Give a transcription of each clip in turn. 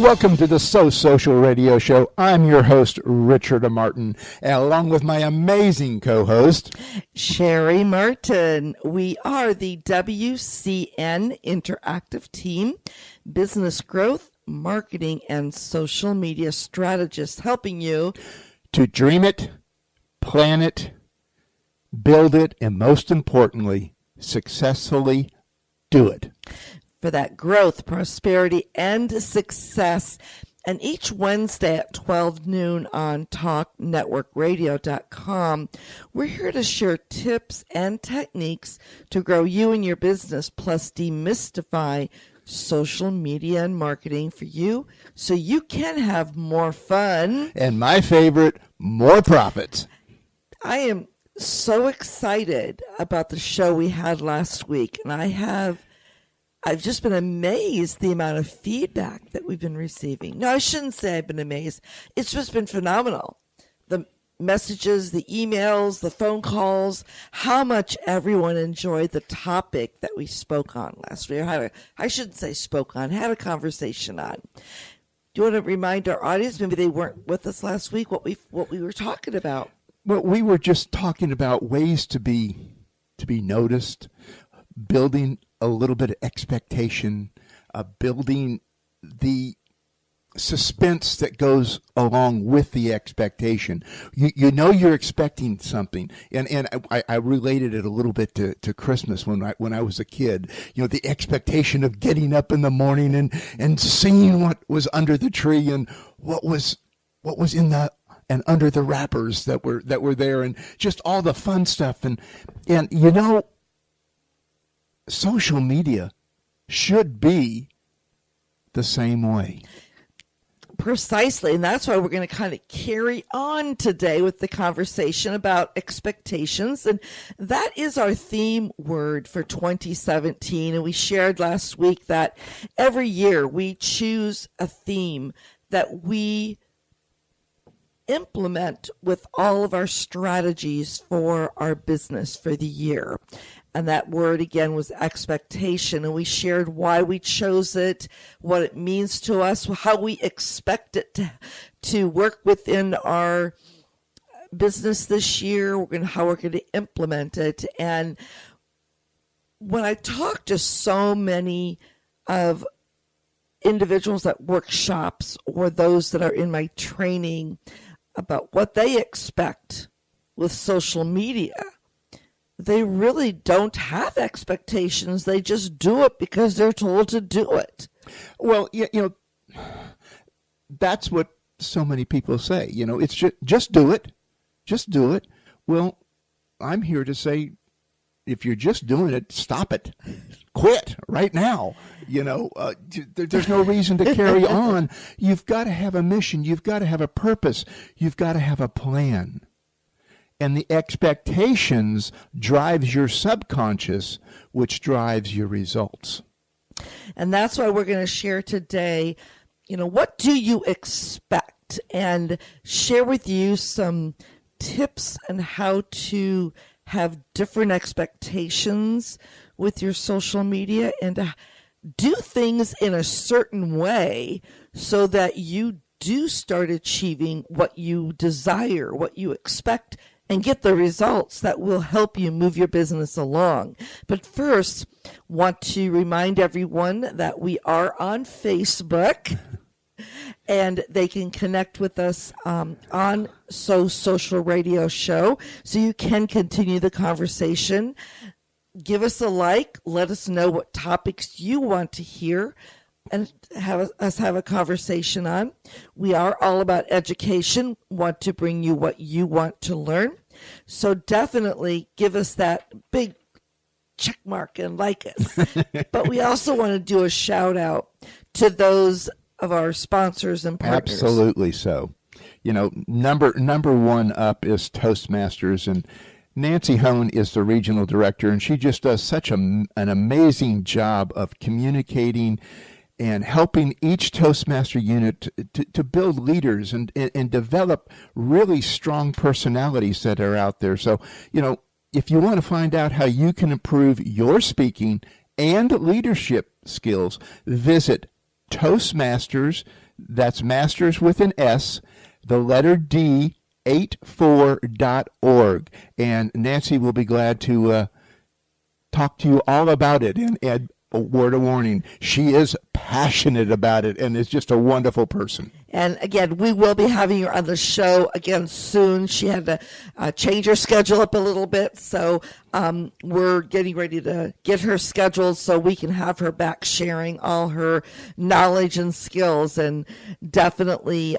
Welcome to the So Social Radio Show. I'm your host, Richard Martin, along with my amazing co-host, cheri-Martin. We are the WCN Interactive Team, business growth, marketing, and social media strategists, helping you to dream it, plan it, build it, and most importantly, successfully do it. For that growth, prosperity, and success. And each Wednesday at 12 noon on TalkNetworkRadio.com, we're here to share tips and techniques to grow you and your business, plus demystify social media and marketing for you so you can have more fun. And my favorite, more profits. I am so excited about the show we had last week, and I've just been amazed the amount of feedback that we've been receiving. No, I shouldn't say I've been amazed. It's just been phenomenal. The messages, the emails, the phone calls, how much everyone enjoyed the topic that we spoke on last week. I shouldn't say spoke on, had a conversation on. Do you want to remind our audience, maybe they weren't with us last week, what we were talking about? Well, we were just talking about ways to be noticed, building a little bit of expectation, building the suspense that goes along with the expectation. You know you're expecting something, and I related it a little bit to Christmas when I was a kid. You know, the expectation of getting up in the morning and seeing what was under the tree and what was in the and under the wrappers that were there, and just all the fun stuff, and you know, social media should be the same way. Precisely, and that's why we're going to kind of carry on today with the conversation about expectations, and that is our theme word for 2017. And we shared last week that every year we choose a theme that we implement with all of our strategies for our business for the year. And that word, again, was expectation. And we shared why we chose it, what it means to us, how we expect it to work within our business this year, how we're going to implement it. And when I talk to so many of individuals at workshops or those that are in my training about what they expect with social media, they really don't have expectations. They just do it because they're told to do it. Well, you know, that's what so many people say. You know, it's just do it. Just do it. Well, I'm here to say, if you're just doing it, stop it. Quit right now. You know, there's no reason to carry on. You've got to have a mission. You've got to have a purpose. You've got to have a plan. And the expectations drives your subconscious, which drives your results. And that's why we're going to share today, you know, what do you expect? And share with you some tips on how to have different expectations with your social media and to do things in a certain way so that you do start achieving what you desire, what you expect, and get the results that will help you move your business along. But first, want to remind everyone that we are on Facebook, and they can connect with us on So Social Radio Show, so you can continue the conversation. Give us a like. Let us know what topics you want to hear and have a conversation on. We are all about education, want to bring you what you want to learn. So definitely give us that big check mark and like us. But we also want to do a shout out to those of our sponsors and partners. Absolutely so. You know, number one up is Toastmasters, and Nancy Hone is the regional director, and she just does such an amazing job of communicating and helping each Toastmaster unit to build leaders and develop really strong personalities that are out there. So, you know, if you want to find out how you can improve your speaking and leadership skills, visit Toastmasters, That's masters with an S, the letter D, 84.org. And Nancy will be glad to talk to you all about it. And add a word of warning, she is passionate about it and is just a wonderful person. And again, we will be having her on the show again soon. She had to change her schedule up a little bit, so we're getting ready to get her scheduled so we can have her back sharing all her knowledge and skills, and definitely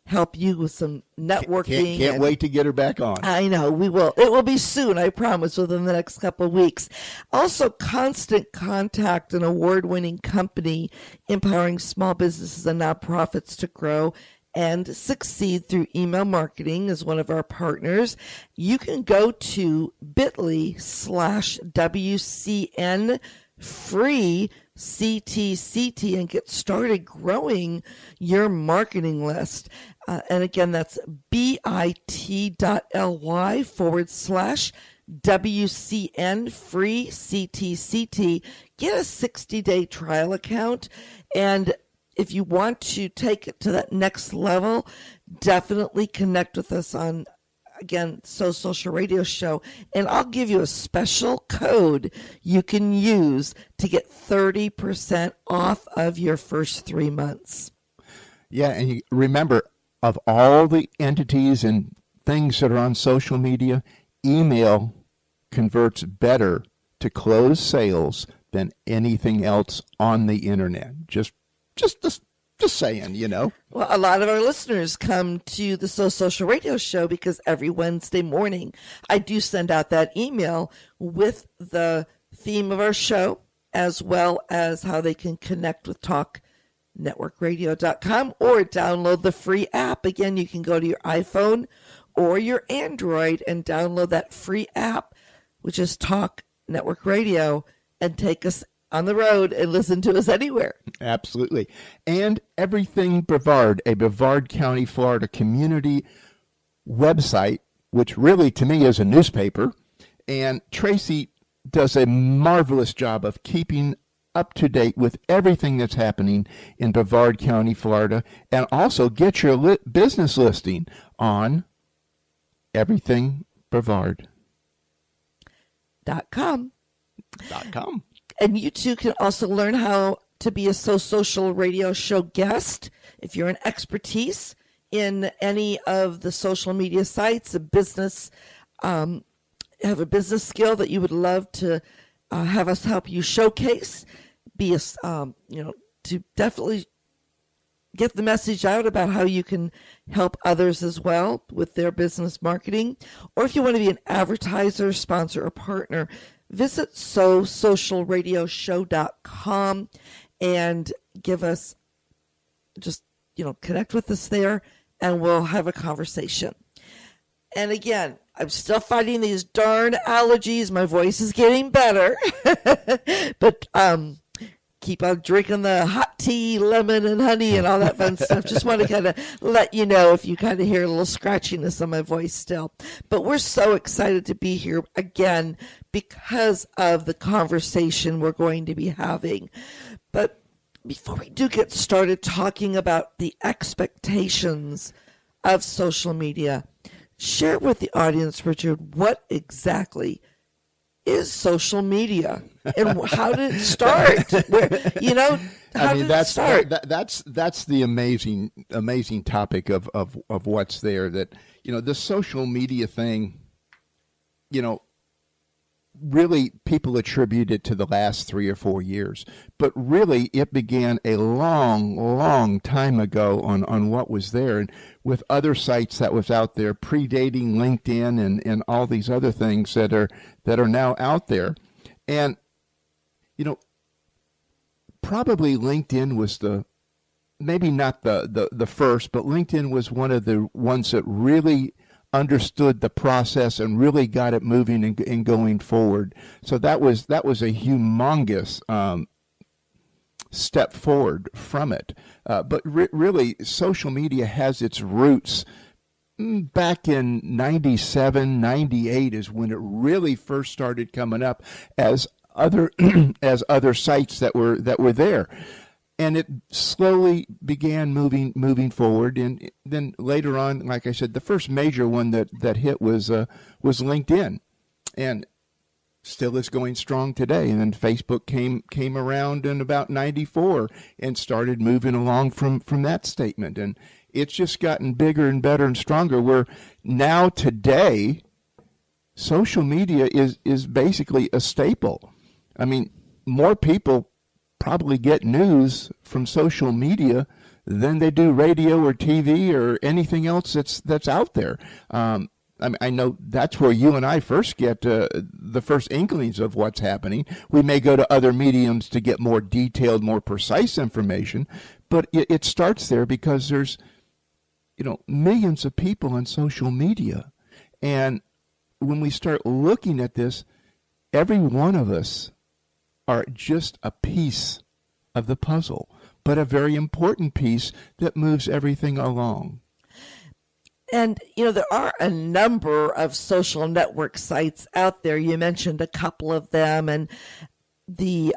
help you with some networking. Can't wait to get her back on. I know, we will. It will be soon, I promise, within the next couple of weeks. Also, Constant Contact, an award-winning company empowering small businesses and nonprofits to grow and succeed through email marketing, is one of our partners. You can go to bit.ly/WCN free CTCT and get started growing your marketing list. And again, that's bit.ly/WCN free CTCT. Get a 60-day trial account. And if you want to take it to that next level, definitely connect with us on, again, Social Radio Show, and I'll give you a special code you can use to get 30% off of your first 3 months. Yeah, and you remember, of all the entities and things that are on social media, email converts better to close sales than anything else on the internet. Just saying, you know. Well, a lot of our listeners come to the Social Radio Show because every Wednesday morning I do send out that email with the theme of our show, as well as how they can connect with TalkNetworkRadio.com or download the free app. Again, you can go to your iPhone or your Android and download that free app, which is Talk Network Radio, and take us on the road and listen to us anywhere. Absolutely. And Everything Brevard, a Brevard County, Florida community website, which really to me is a newspaper. And Tracy does a marvelous job of keeping up to date with everything that's happening in Brevard County, Florida, and also get your business listing on everythingbrevard.com. And you too can also learn how to be a Social Radio Show guest. If you're an expertise in any of the social media sites, a business, have a business skill that you would love to have us help you showcase, be a, to definitely get the message out about how you can help others as well with their business marketing. Or if you want to be an advertiser, sponsor, or partner, visit socialradioshow.com and give us, connect with us there, and we'll have a conversation. And again, I'm still fighting these darn allergies. My voice is getting better. But keep on drinking the hot tea, lemon, and honey, and all that fun stuff. Just want to kind of let you know if you kind of hear a little scratchiness on my voice still. But we're so excited to be here again because of the conversation we're going to be having. But before we do get started talking about the expectations of social media, share with the audience, Richard, what exactly is social media and how did it start? How did it start? That's the amazing topic of what's there. That the social media thing, really people attribute it to the last 3 or 4 years, but really it began a long time ago on what was there, and with other sites that was out there predating LinkedIn and all these other things that are now out there. And probably LinkedIn was maybe not the first, but LinkedIn was one of the ones that really understood the process and really got it moving and going forward. So that was a humongous step forward from it. But really, social media has its roots back in 97, 98 is when it really first started coming up as other as other sites that were there. and it slowly began moving forward. And then later on, like I said, the first major one that hit was LinkedIn, and still is going strong today. And then Facebook came around in about 94 and started moving along from that statement. And it's just gotten bigger and better and stronger, where now today social media is basically a staple. I mean, more people probably get news from social media than they do radio or TV or anything else that's out there. I know that's where you and I first get the first inklings of what's happening. We may go to other mediums to get more detailed, more precise information, but it starts there because there's, millions of people on social media. And when we start looking at this, every one of us are just a piece of the puzzle, but a very important piece that moves everything along. And, there are a number of social network sites out there. You mentioned a couple of them. And the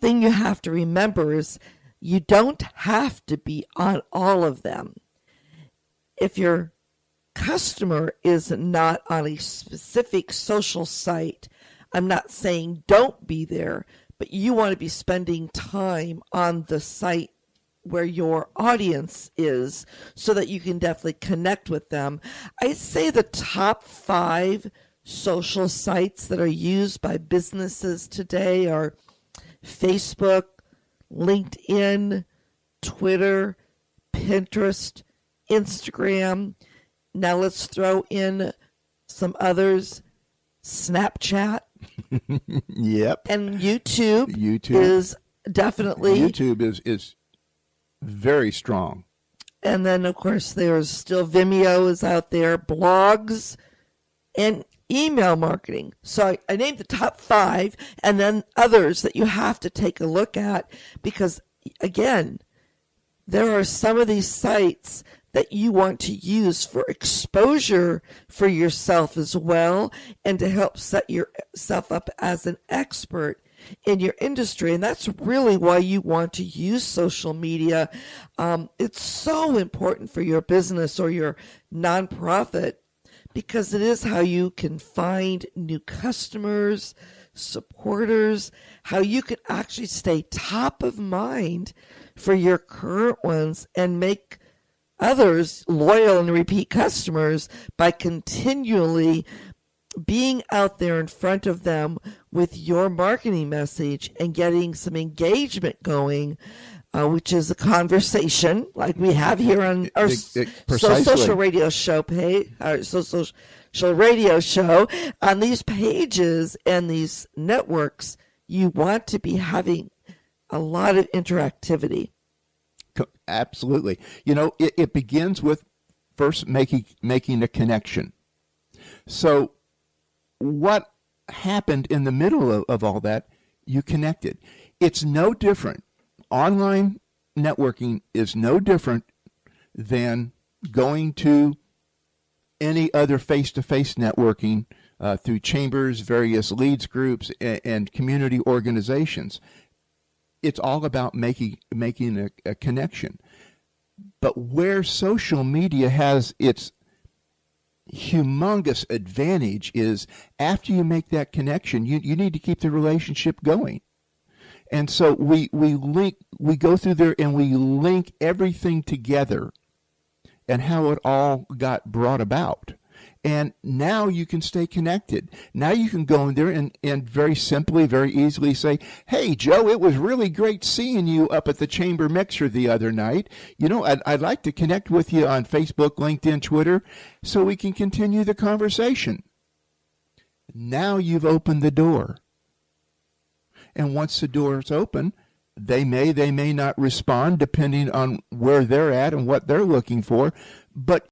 thing you have to remember is you don't have to be on all of them. If your customer is not on a specific social site, I'm not saying don't be there, but you want to be spending time on the site where your audience is so that you can definitely connect with them. I'd say the top 5 social sites that are used by businesses today are Facebook, LinkedIn, Twitter, Pinterest, Instagram. Now let's throw in some others. Snapchat. Yep. And YouTube is definitely... YouTube is very strong. And then, of course, there's still Vimeo is out there, blogs, and email marketing. So I named the top 5, and then others that you have to take a look at because, again, there are some of these sites that you want to use for exposure for yourself as well, and to help set yourself up as an expert in your industry. And that's really why you want to use social media. It's so important for your business or your nonprofit because it is how you can find new customers, supporters, how you can actually stay top of mind for your current ones and make others loyal and repeat customers by continually being out there in front of them with your marketing message and getting some engagement going, which is a conversation like we have here on our social radio show social radio show. On these pages and these networks, you want to be having a lot of interactivity. Absolutely. It begins with first making a connection. So what happened in the middle of all that? You connected. It's no different. Online networking is no different than going to any other face-to-face networking through chambers, various leads groups, and community organizations. It's all about making a connection. But where social media has its humongous advantage is after you make that connection, you need to keep the relationship going. And so we go through there and we link everything together and how it all got brought about. And now you can stay connected. Now you can go in there and very simply, very easily say, hey, Joe, it was really great seeing you up at the Chamber Mixer the other night. I'd like to connect with you on Facebook, LinkedIn, Twitter, so we can continue the conversation. Now you've opened the door. And once the door is open, they may not respond depending on where they're at and what they're looking for, but